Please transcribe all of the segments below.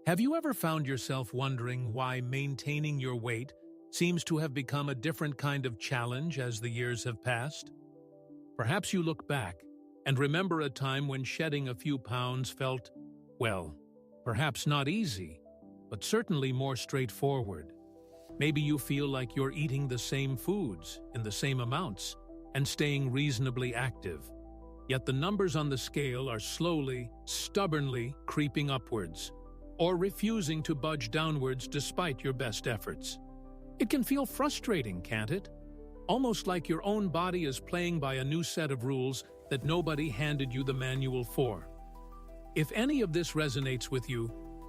Have you ever found yourself wondering why maintaining your weight seems to have become a different kind of challenge as the years have passed? Perhaps you look back and remember a time when shedding a few pounds felt, well, perhaps not easy, but certainly more straightforward. Maybe you feel like you're eating the same foods in the same amounts and staying reasonably active, yet the numbers on the scale are slowly, stubbornly creeping upwards, or refusing to budge downwards despite your best efforts. It can feel frustrating, can't it? Almost like your own body is playing by a new set of rules that nobody handed you the manual for. If any of this resonates with you,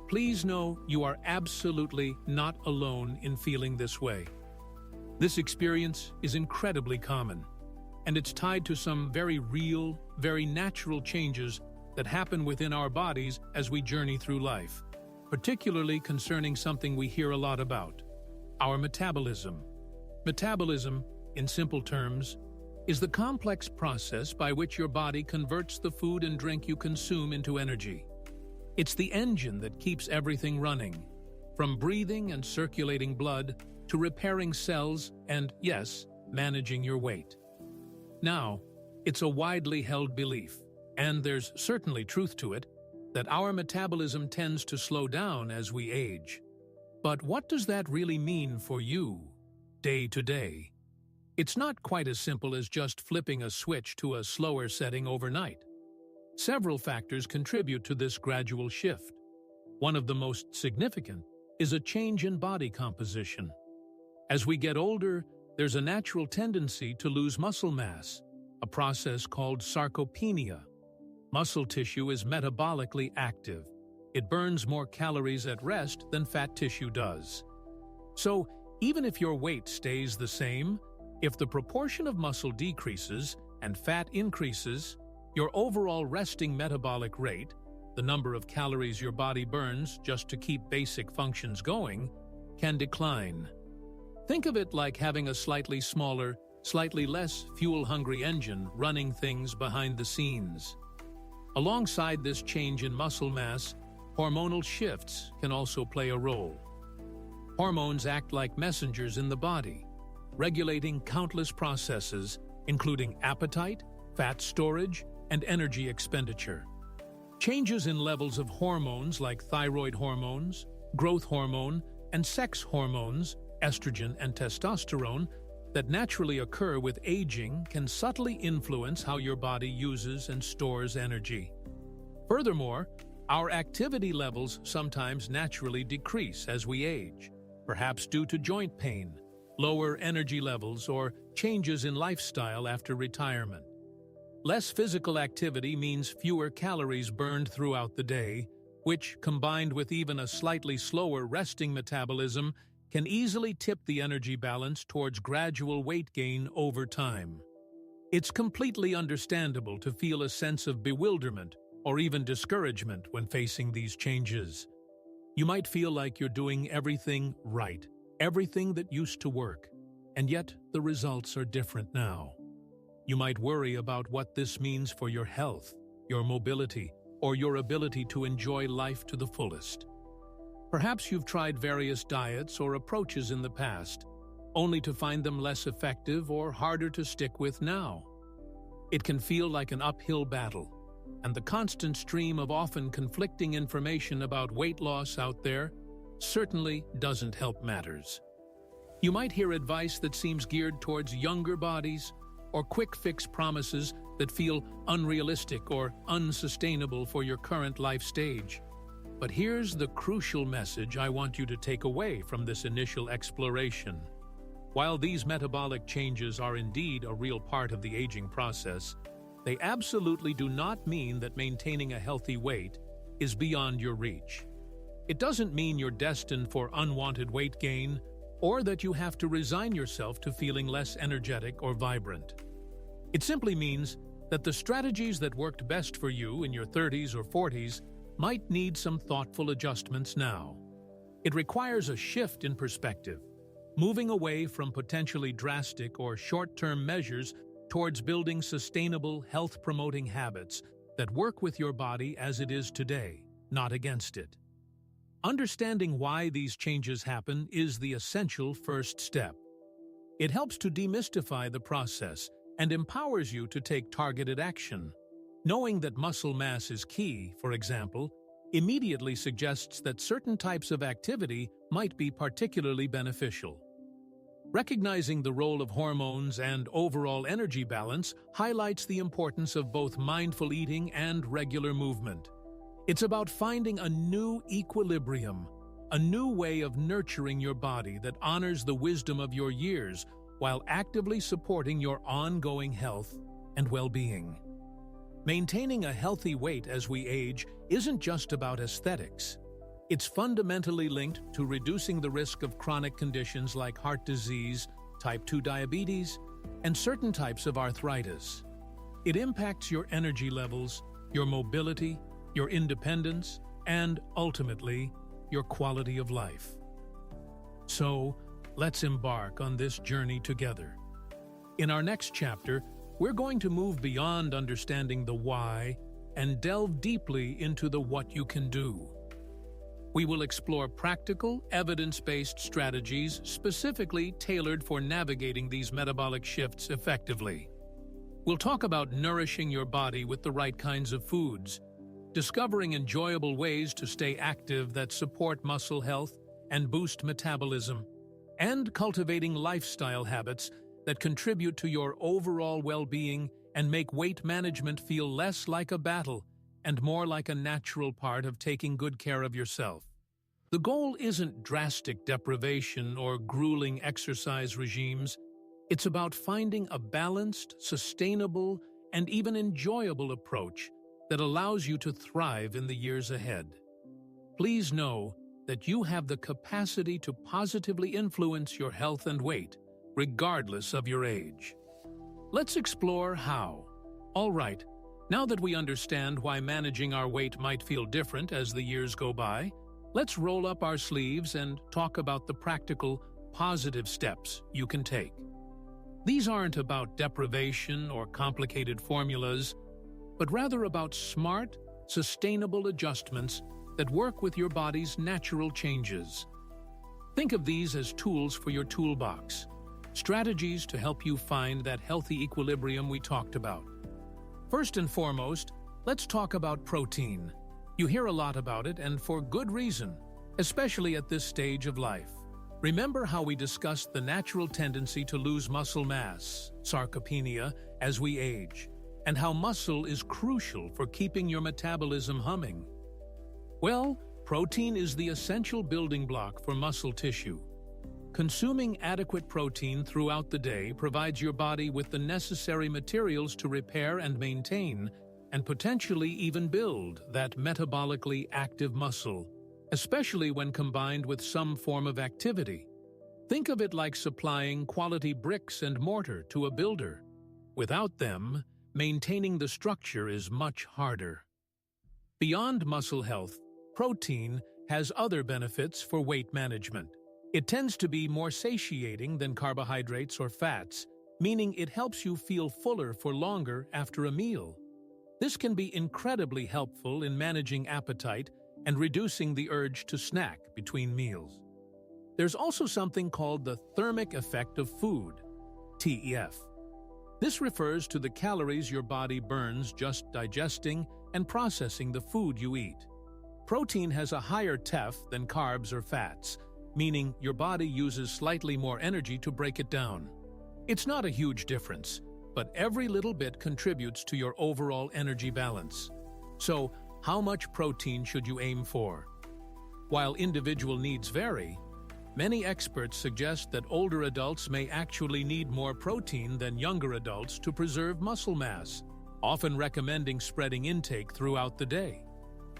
please know you are absolutely not alone in feeling this way. This experience is incredibly common, and it's tied to some very real, very natural changes that happen within our bodies as we journey through life, particularly concerning something we hear a lot about: our metabolism. Metabolism, in simple terms, is the complex process by which your body converts the food and drink you consume into energy. It's the engine that keeps everything running, from breathing and circulating blood to repairing cells and, yes, managing your weight. Now, it's a widely held belief, and there's certainly truth to it, that our metabolism tends to slow down as we age. But what does that really mean for you, day to day? It's not quite as simple as just flipping a switch to a slower setting overnight. Several factors contribute to this gradual shift. One of the most significant is a change in body composition. As we get older, there's a natural tendency to lose muscle mass, a process called sarcopenia. Muscle tissue is metabolically active. It burns more calories at rest than fat tissue does. So, even if your weight stays the same, if the proportion of muscle decreases and fat increases, your overall resting metabolic rate, the number of calories your body burns just to keep basic functions going, can decline. Think of it like having a slightly smaller, slightly less fuel-hungry engine running things behind the scenes. Alongside this change in muscle mass, hormonal shifts can also play a role. Hormones act like messengers in the body, regulating countless processes, including appetite, fat storage, and energy expenditure. Changes in levels of hormones like thyroid hormones, growth hormone, and sex hormones, estrogen and testosterone, that naturally occur with aging can subtly influence how your body uses and stores energy. Furthermore, our activity levels sometimes naturally decrease as we age, perhaps due to joint pain, lower energy levels, or changes in lifestyle after retirement. Less physical activity means fewer calories burned throughout the day, which, combined with even a slightly slower resting metabolism, can easily tip the energy balance towards gradual weight gain over time. It's completely understandable to feel a sense of bewilderment or even discouragement when facing these changes. You might feel like you're doing everything right, everything that used to work, and yet the results are different now. You might worry about what this means for your health, your mobility, or your ability to enjoy life to the fullest. Perhaps you've tried various diets or approaches in the past, only to find them less effective or harder to stick with now. It can feel like an uphill battle, and the constant stream of often conflicting information about weight loss out there certainly doesn't help matters. You might hear advice that seems geared towards younger bodies, or quick-fix promises that feel unrealistic or unsustainable for your current life stage. But here's the crucial message I want you to take away from this initial exploration. While these metabolic changes are indeed a real part of the aging process, they absolutely do not mean that maintaining a healthy weight is beyond your reach. It doesn't mean you're destined for unwanted weight gain, or that you have to resign yourself to feeling less energetic or vibrant. It simply means that the strategies that worked best for you in your 30s or 40s might need some thoughtful adjustments now. It requires a shift in perspective, moving away from potentially drastic or short-term measures towards building sustainable, health-promoting habits that work with your body as it is today, not against it. Understanding why these changes happen is the essential first step. It helps to demystify the process and empowers you to take targeted action. Knowing that muscle mass is key, for example, immediately suggests that certain types of activity might be particularly beneficial. Recognizing the role of hormones and overall energy balance highlights the importance of both mindful eating and regular movement. It's about finding a new equilibrium, a new way of nurturing your body that honors the wisdom of your years while actively supporting your ongoing health and well-being. Maintaining a healthy weight as we age isn't just about aesthetics. It's fundamentally linked to reducing the risk of chronic conditions like heart disease, type 2 diabetes, and certain types of arthritis. It impacts your energy levels, your mobility, your independence, and, ultimately, your quality of life. So, let's embark on this journey together. In our next chapter, we're going to move beyond understanding the why and delve deeply into the what you can do. We will explore practical, evidence-based strategies specifically tailored for navigating these metabolic shifts effectively. We'll talk about nourishing your body with the right kinds of foods, discovering enjoyable ways to stay active that support muscle health and boost metabolism, and cultivating lifestyle habits that contribute to your overall well-being and make weight management feel less like a battle and more like a natural part of taking good care of yourself. The goal isn't drastic deprivation or grueling exercise regimes. It's about finding a balanced, sustainable, and even enjoyable approach that allows you to thrive in the years ahead. Please know that you have the capacity to positively influence your health and weight, regardless of your age. Let's explore how. All right, now that we understand why managing our weight might feel different as the years go by, let's roll up our sleeves and talk about the practical, positive steps you can take. These aren't about deprivation or complicated formulas, but rather about smart, sustainable adjustments that work with your body's natural changes. Think of these as tools for your toolbox, strategies to help you find that healthy equilibrium we talked about. First and foremost, let's talk about protein. You hear a lot about it, and for good reason, especially at this stage of life. Remember how we discussed the natural tendency to lose muscle mass, sarcopenia, as we age, and how muscle is crucial for keeping your metabolism humming. Well, protein is the essential building block for muscle tissue. Consuming adequate protein throughout the day provides your body with the necessary materials to repair and maintain, and potentially even build, that metabolically active muscle, especially when combined with some form of activity. Think of it like supplying quality bricks and mortar to a builder. Without them, maintaining the structure is much harder. Beyond muscle health, protein has other benefits for weight management. It tends to be more satiating than carbohydrates or fats, meaning it helps you feel fuller for longer after a meal. This can be incredibly helpful in managing appetite and reducing the urge to snack between meals. There's also something called the thermic effect of food, TEF. This refers to the calories your body burns just digesting and processing the food you eat. Protein has a higher TEF than carbs or fats, meaning your body uses slightly more energy to break it down. It's not a huge difference, but every little bit contributes to your overall energy balance. So, how much protein should you aim for? While individual needs vary, many experts suggest that older adults may actually need more protein than younger adults to preserve muscle mass, often recommending spreading intake throughout the day.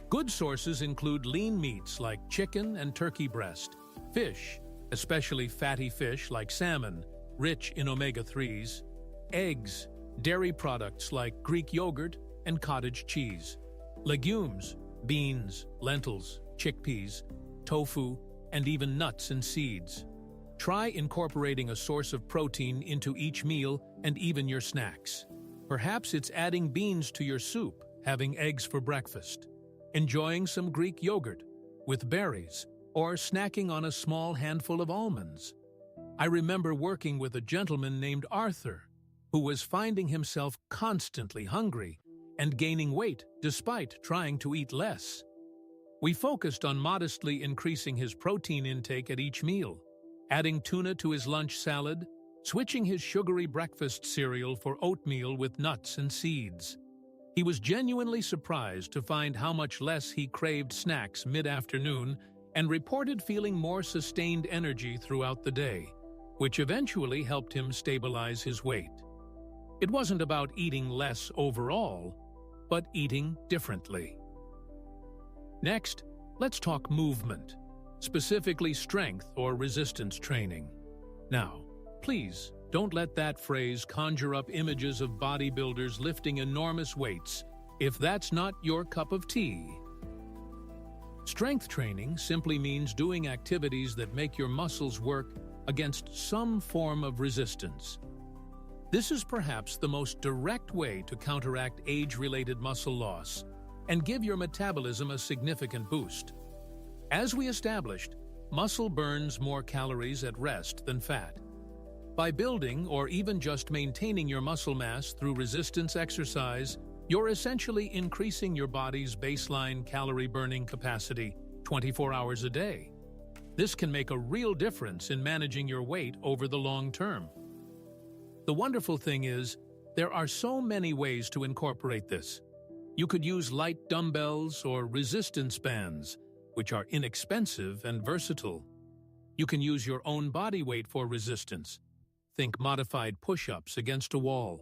Good sources include lean meats like chicken and turkey breast, fish, especially fatty fish like salmon, rich in omega-3s, eggs, dairy products like Greek yogurt and cottage cheese, legumes, beans, lentils, chickpeas, tofu, and even nuts and seeds. Try incorporating a source of protein into each meal and even your snacks. Perhaps it's adding beans to your soup, having eggs for breakfast, enjoying some Greek yogurt, with berries, or snacking on a small handful of almonds. I remember working with a gentleman named Arthur, who was finding himself constantly hungry and gaining weight despite trying to eat less. We focused on modestly increasing his protein intake at each meal, adding tuna to his lunch salad, switching his sugary breakfast cereal for oatmeal with nuts and seeds. He was genuinely surprised to find how much less he craved snacks mid-afternoon and reported feeling more sustained energy throughout the day, which eventually helped him stabilize his weight. It wasn't about eating less overall, but eating differently. Next, let's talk movement, specifically strength or resistance training. Now, please don't let that phrase conjure up images of bodybuilders lifting enormous weights if that's not your cup of tea. Strength training simply means doing activities that make your muscles work against some form of resistance. This is perhaps the most direct way to counteract age-related muscle loss and give your metabolism a significant boost. As we established, muscle burns more calories at rest than fat. By building or even just maintaining your muscle mass through resistance exercise, you're essentially increasing your body's baseline calorie-burning capacity 24 hours a day. This can make a real difference in managing your weight over the long term. The wonderful thing is, there are so many ways to incorporate this. You could use light dumbbells or resistance bands, which are inexpensive and versatile. You can use your own body weight for resistance. Think modified push-ups against a wall,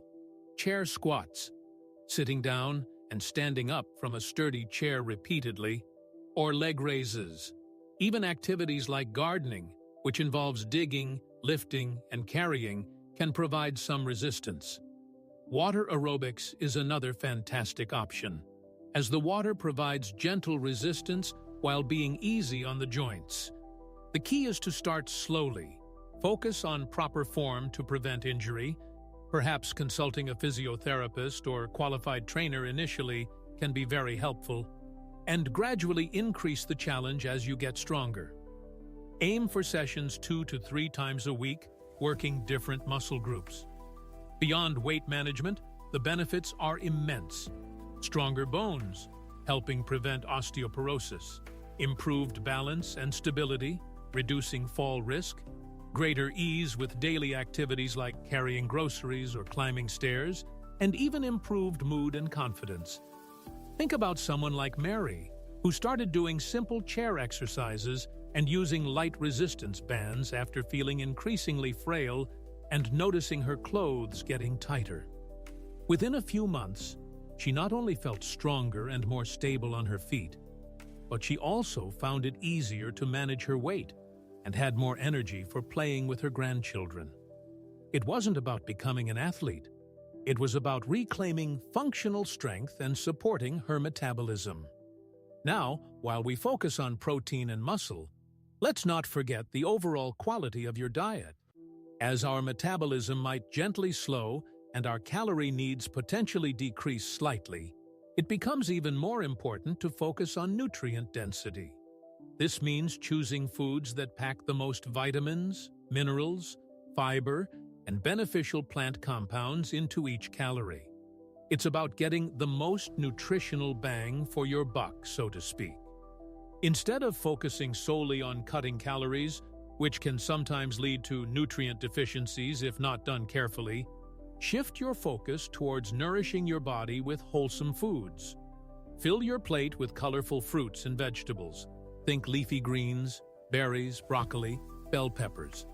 chair squats, sitting down and standing up from a sturdy chair repeatedly, or leg raises. Even activities like gardening, which involves digging, lifting, and carrying, can provide some resistance. Water aerobics is another fantastic option, as the water provides gentle resistance while being easy on the joints. The key is to start slowly, focus on proper form to prevent injury. Perhaps consulting a physiotherapist or qualified trainer initially can be very helpful, and gradually increase the challenge as you get stronger. Aim for sessions 2 to 3 times a week, working different muscle groups. Beyond weight management, the benefits are immense. Stronger bones, helping prevent osteoporosis, improved balance and stability, reducing fall risk, greater ease with daily activities like carrying groceries or climbing stairs, and even improved mood and confidence. Think about someone like Mary, who started doing simple chair exercises and using light resistance bands after feeling increasingly frail and noticing her clothes getting tighter. Within a few months, she not only felt stronger and more stable on her feet, but she also found it easier to manage her weight and had more energy for playing with her grandchildren. It wasn't about becoming an athlete. It was about reclaiming functional strength and supporting her metabolism. Now, while we focus on protein and muscle, let's not forget the overall quality of your diet. As our metabolism might gently slow and our calorie needs potentially decrease slightly, it becomes even more important to focus on nutrient density. This means choosing foods that pack the most vitamins, minerals, fiber, and beneficial plant compounds into each calorie. It's about getting the most nutritional bang for your buck, so to speak. Instead of focusing solely on cutting calories, which can sometimes lead to nutrient deficiencies if not done carefully, shift your focus towards nourishing your body with wholesome foods. Fill your plate with colorful fruits and vegetables. Think leafy greens, berries, broccoli, bell peppers.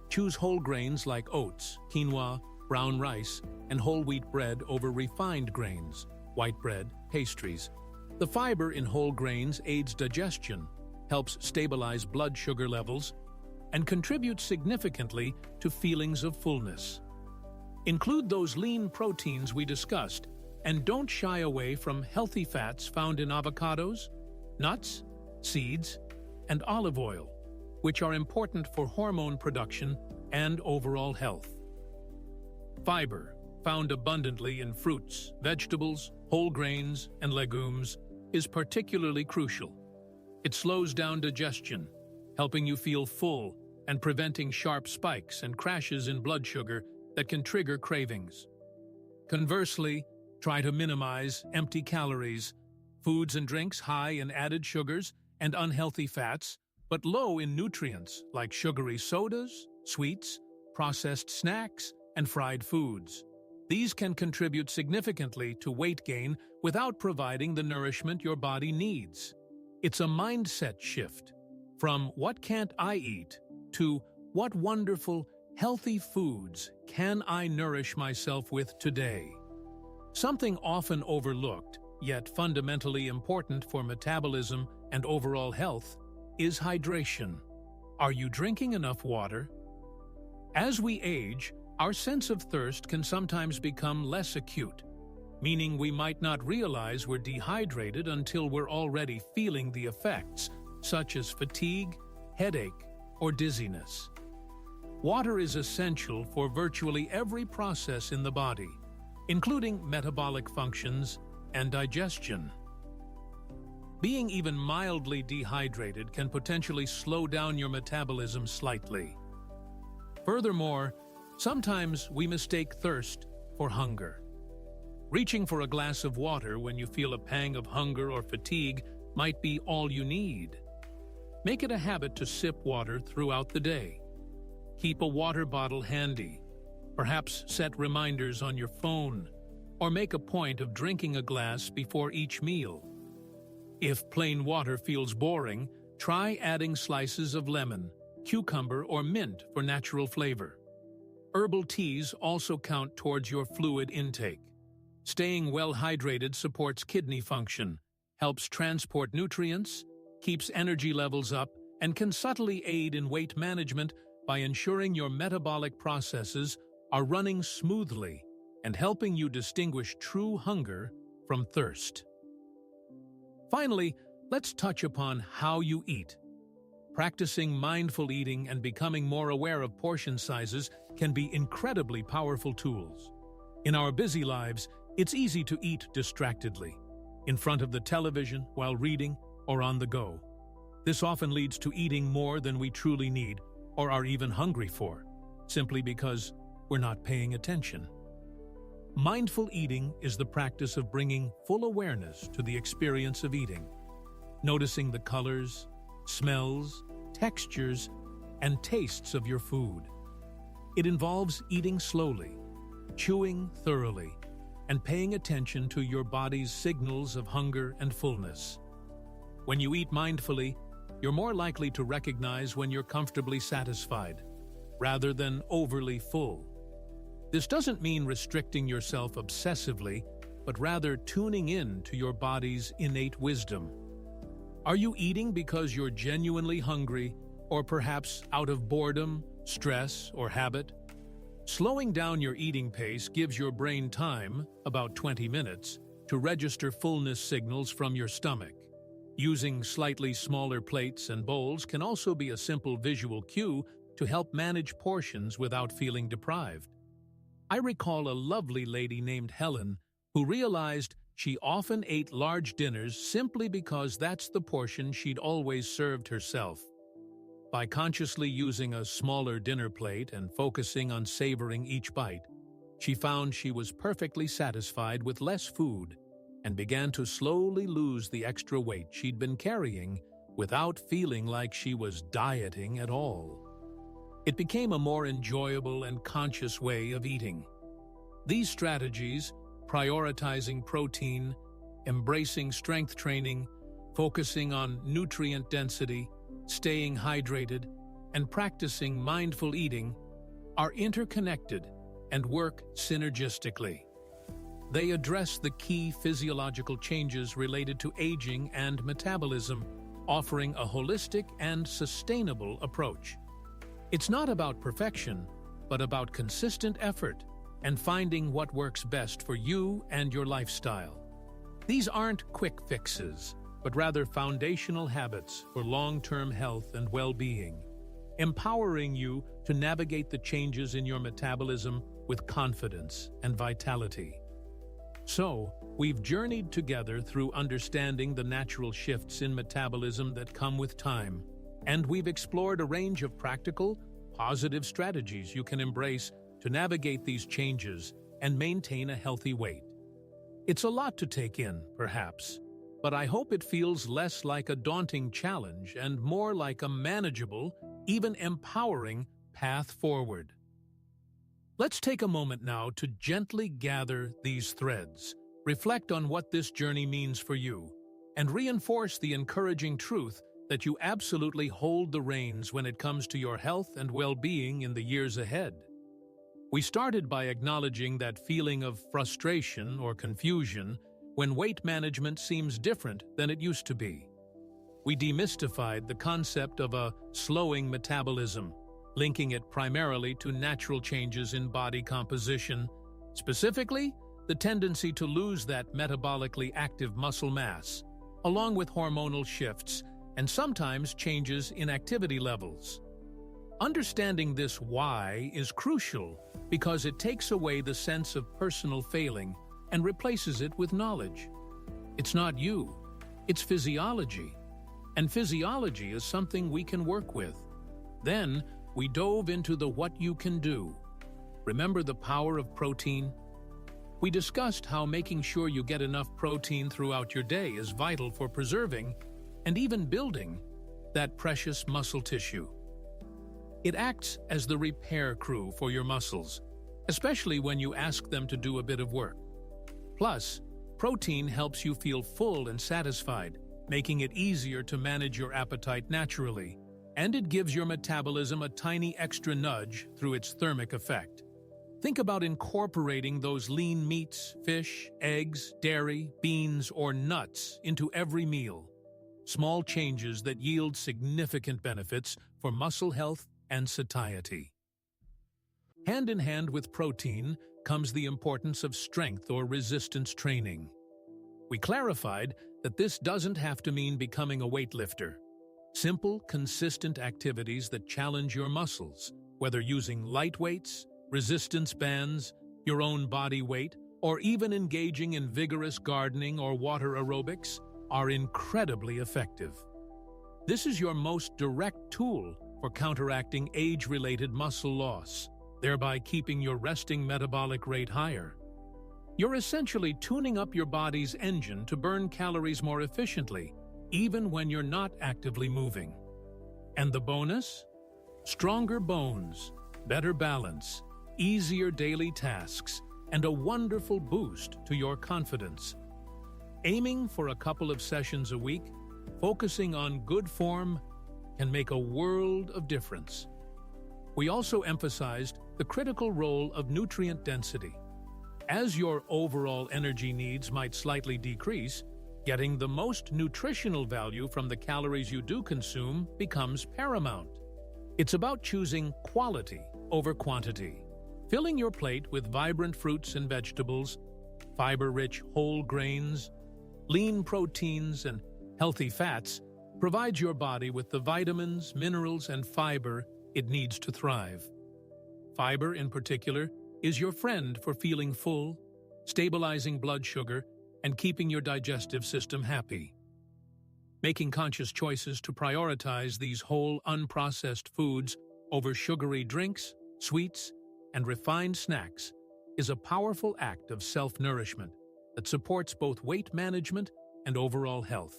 Choose whole grains like oats, quinoa, brown rice, and whole wheat bread over refined grains, white bread, pastries. The fiber in whole grains aids digestion, helps stabilize blood sugar levels, and contributes significantly to feelings of fullness. Include those lean proteins we discussed, and don't shy away from healthy fats found in avocados, nuts, seeds, and olive oil, which are important for hormone production and overall health. Fiber, found abundantly in fruits, vegetables, whole grains, and legumes, is particularly crucial. It slows down digestion, helping you feel full and preventing sharp spikes and crashes in blood sugar that can trigger cravings. Conversely, try to minimize empty calories, foods and drinks high in added sugars and unhealthy fats, but low in nutrients like sugary sodas, sweets, processed snacks, and fried foods. These can contribute significantly to weight gain without providing the nourishment your body needs. It's a mindset shift from "what can't I eat" to "what wonderful, healthy foods can I nourish myself with today?" Something often overlooked, yet fundamentally important for metabolism and overall health, is hydration. Are you drinking enough water? As we age, our sense of thirst can sometimes become less acute, meaning we might not realize we're dehydrated until we're already feeling the effects, such as fatigue, headache, or dizziness. Water is essential for virtually every process in the body, including metabolic functions and digestion. Being even mildly dehydrated can potentially slow down your metabolism slightly. Furthermore, sometimes we mistake thirst for hunger. Reaching for a glass of water when you feel a pang of hunger or fatigue might be all you need. Make it a habit to sip water throughout the day. Keep a water bottle handy. Perhaps set reminders on your phone, or make a point of drinking a glass before each meal. If plain water feels boring, try adding slices of lemon, cucumber, or mint for natural flavor. Herbal teas also count towards your fluid intake. Staying well hydrated supports kidney function, helps transport nutrients, keeps energy levels up, and can subtly aid in weight management by ensuring your metabolic processes are running smoothly and helping you distinguish true hunger from thirst. Finally, let's touch upon how you eat. Practicing mindful eating and becoming more aware of portion sizes can be incredibly powerful tools. In our busy lives, it's easy to eat distractedly, in front of the television, while reading, or on the go. This often leads to eating more than we truly need or are even hungry for, simply because we're not paying attention. Mindful eating is the practice of bringing full awareness to the experience of eating, noticing the colors, smells, textures, and tastes of your food. It involves eating slowly, chewing thoroughly, and paying attention to your body's signals of hunger and fullness. When you eat mindfully, you're more likely to recognize when you're comfortably satisfied, rather than overly full. This doesn't mean restricting yourself obsessively, but rather tuning in to your body's innate wisdom. Are you eating because you're genuinely hungry, or perhaps out of boredom, stress, or habit? Slowing down your eating pace gives your brain time, about 20 minutes, to register fullness signals from your stomach. Using slightly smaller plates and bowls can also be a simple visual cue to help manage portions without feeling deprived. I recall a lovely lady named Helen who realized she often ate large dinners simply because that's the portion she'd always served herself. By consciously using a smaller dinner plate and focusing on savoring each bite, she found she was perfectly satisfied with less food and began to slowly lose the extra weight she'd been carrying without feeling like she was dieting at all. It became a more enjoyable and conscious way of eating. These strategies, prioritizing protein, embracing strength training, focusing on nutrient density, staying hydrated, and practicing mindful eating, are interconnected and work synergistically. They address the key physiological changes related to aging and metabolism, offering a holistic and sustainable approach. It's not about perfection, but about consistent effort and finding what works best for you and your lifestyle. These aren't quick fixes, but rather foundational habits for long-term health and well-being, empowering you to navigate the changes in your metabolism with confidence and vitality. So, We've journeyed together through understanding the natural shifts in metabolism that come with time, and we've explored a range of practical, positive strategies you can embrace to navigate these changes and maintain a healthy weight. It's a lot to take in, perhaps, but I hope it feels less like a daunting challenge and more like a manageable, even empowering path forward. Let's take a moment now to gently gather these threads, reflect on what this journey means for you, and reinforce the encouraging truth that you absolutely hold the reins when it comes to your health and well-being in the years ahead. We started by acknowledging that feeling of frustration or confusion when weight management seems different than it used to be. We demystified the concept of a slowing metabolism, linking it primarily to natural changes in body composition, specifically the tendency to lose that metabolically active muscle mass, along with hormonal shifts and sometimes changes in activity levels. Understanding this why is crucial because it takes away the sense of personal failing and replaces it with knowledge. It's not you, it's physiology. And physiology is something we can work with. Then, we dove into the what you can do. Remember the power of protein? We discussed how making sure you get enough protein throughout your day is vital for preserving and even building that precious muscle tissue. It acts as the repair crew for your muscles, especially when you ask them to do a bit of work. Plus, protein helps you feel full and satisfied, making it easier to manage your appetite naturally, and it gives your metabolism a tiny extra nudge through its thermic effect. Think about incorporating those lean meats, fish, eggs, dairy, beans, or nuts into every meal. Small changes that yield significant benefits for muscle health and satiety. Hand in hand with protein comes the importance of strength or resistance training. We clarified that this doesn't have to mean becoming a weightlifter. Simple, consistent activities that challenge your muscles, whether using light weights, resistance bands, your own body weight, or even engaging in vigorous gardening or water aerobics, are incredibly effective. This is your most direct tool for counteracting age-related muscle loss, thereby keeping your resting metabolic rate higher. You're essentially tuning up your body's engine to burn calories more efficiently, even when you're not actively moving. And the bonus? Stronger bones, better balance, easier daily tasks, and a wonderful boost to your confidence. Aiming for a couple of sessions a week, focusing on good form, can make a world of difference. We also emphasized the critical role of nutrient density. As your overall energy needs might slightly decrease, getting the most nutritional value from the calories you do consume becomes paramount. It's about choosing quality over quantity. Filling your plate with vibrant fruits and vegetables, fiber-rich whole grains, lean proteins, and healthy fats provides your body with the vitamins, minerals, and fiber it needs to thrive. Fiber, in particular, is your friend for feeling full, stabilizing blood sugar, and keeping your digestive system happy. Making conscious choices to prioritize these whole, unprocessed foods over sugary drinks, sweets, and refined snacks is a powerful act of self-nourishment that supports both weight management and overall health.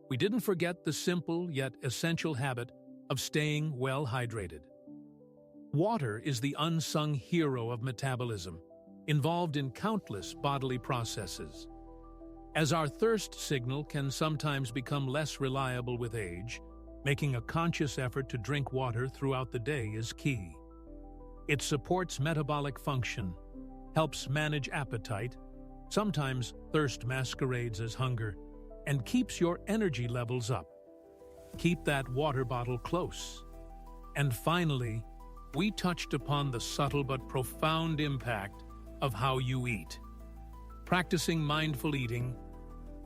We didn't forget the simple yet essential habit of staying well hydrated. Water is the unsung hero of metabolism, involved in countless bodily processes. As our thirst signal can sometimes become less reliable with age, making a conscious effort to drink water throughout the day is key. It supports metabolic function, helps manage appetite, sometimes thirst masquerades as hunger, and keeps your energy levels up. Keep that water bottle close. And finally, we touched upon the subtle but profound impact of how you eat. Practicing mindful eating,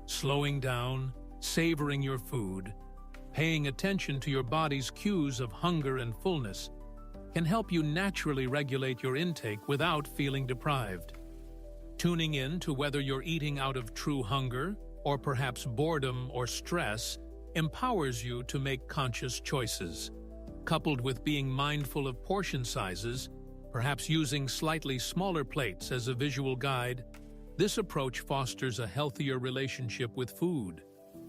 slowing down, savoring your food, paying attention to your body's cues of hunger and fullness can help you naturally regulate your intake without feeling deprived. Tuning in to whether you're eating out of true hunger or perhaps boredom or stress empowers you to make conscious choices. Coupled with being mindful of portion sizes, perhaps using slightly smaller plates as a visual guide, this approach fosters a healthier relationship with food,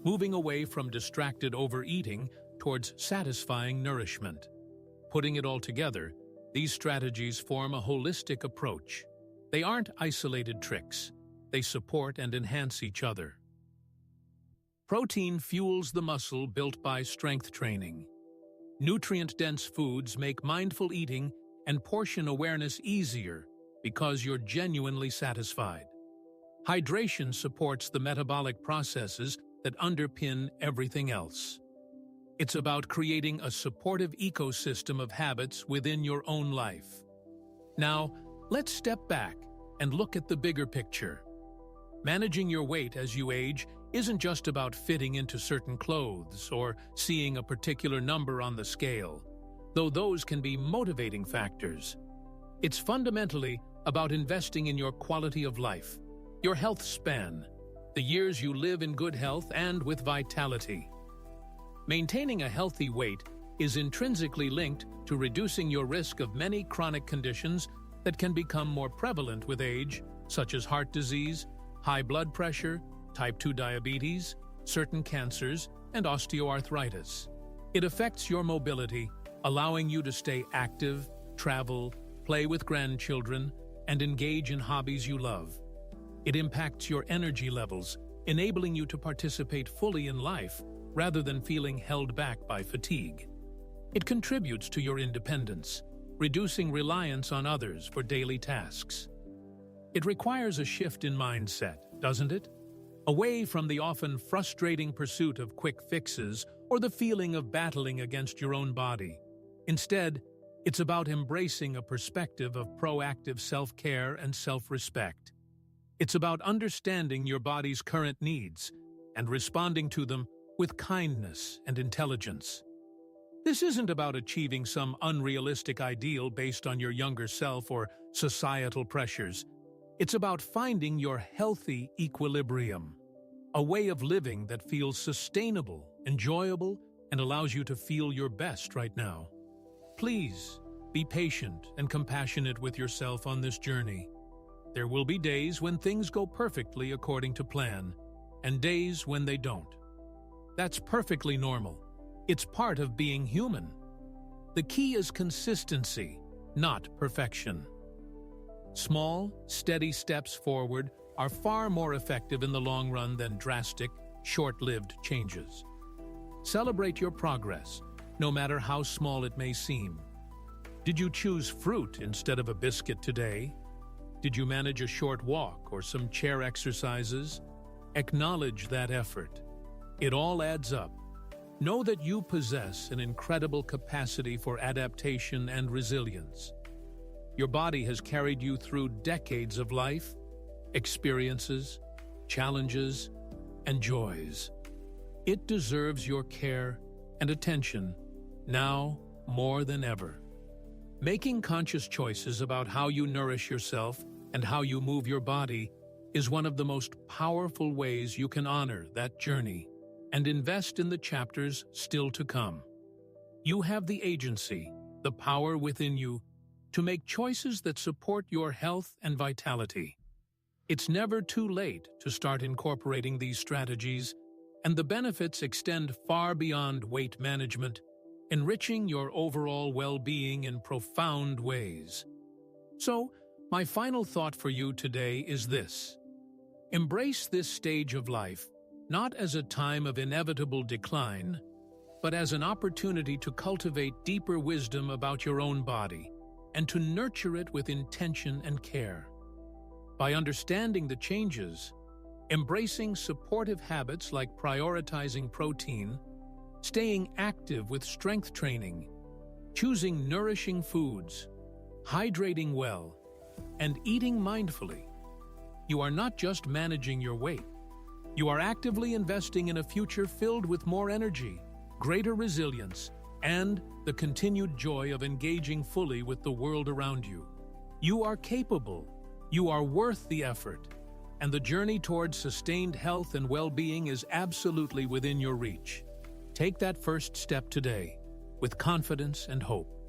moving away from distracted overeating towards satisfying nourishment. Putting it all together, these strategies form a holistic approach. They aren't isolated tricks. They support and enhance each other. Protein fuels the muscle built by strength training. Nutrient-dense foods make mindful eating and portion awareness easier because you're genuinely satisfied. Hydration supports the metabolic processes that underpin everything else. It's about creating a supportive ecosystem of habits within your own life. Now, let's step back and look at the bigger picture. Managing your weight as you age isn't just about fitting into certain clothes or seeing a particular number on the scale, though those can be motivating factors. It's fundamentally about investing in your quality of life, your health span, the years you live in good health and with vitality. Maintaining a healthy weight is intrinsically linked to reducing your risk of many chronic conditions that can become more prevalent with age, such as heart disease, high blood pressure, type 2 diabetes, certain cancers, and osteoarthritis. It affects your mobility, allowing you to stay active, travel, play with grandchildren, and engage in hobbies you love. It impacts your energy levels, enabling you to participate fully in life rather than feeling held back by fatigue. It contributes to your independence, reducing reliance on others for daily tasks. It requires a shift in mindset, doesn't it? Away from the often frustrating pursuit of quick fixes or the feeling of battling against your own body. Instead, it's about embracing a perspective of proactive self-care and self-respect. It's about understanding your body's current needs and responding to them with kindness and intelligence. This isn't about achieving some unrealistic ideal based on your younger self or societal pressures. It's about finding your healthy equilibrium, a way of living that feels sustainable, enjoyable, and allows you to feel your best right now. Please, be patient and compassionate with yourself on this journey. There will be days when things go perfectly according to plan, and days when they don't. That's perfectly normal. It's part of being human. The key is consistency, not perfection. Small, steady steps forward are far more effective in the long run than drastic, short-lived changes. Celebrate your progress, no matter how small it may seem. Did you choose fruit instead of a biscuit today? Did you manage a short walk or some chair exercises? Acknowledge that effort. It all adds up. Know that you possess an incredible capacity for adaptation and resilience. Your body has carried you through decades of life, experiences, challenges, and joys. It deserves your care and attention now more than ever. Making conscious choices about how you nourish yourself and how you move your body is one of the most powerful ways you can honor that journey and invest in the chapters still to come. You have the agency, the power within you, to make choices that support your health and vitality. It's never too late to start incorporating these strategies, and the benefits extend far beyond weight management, enriching your overall well-being in profound ways. So, my final thought for you today is this. Embrace this stage of life not as a time of inevitable decline, but as an opportunity to cultivate deeper wisdom about your own body and to nurture it with intention and care. By understanding the changes, embracing supportive habits like prioritizing protein, staying active with strength training, choosing nourishing foods, hydrating well, and eating mindfully, you are not just managing your weight. You are actively investing in a future filled with more energy, greater resilience, and the continued joy of engaging fully with the world around you. You are capable, You are worth the effort, and the journey towards sustained health and well-being is absolutely within your reach. Take that first step today, with confidence and hope.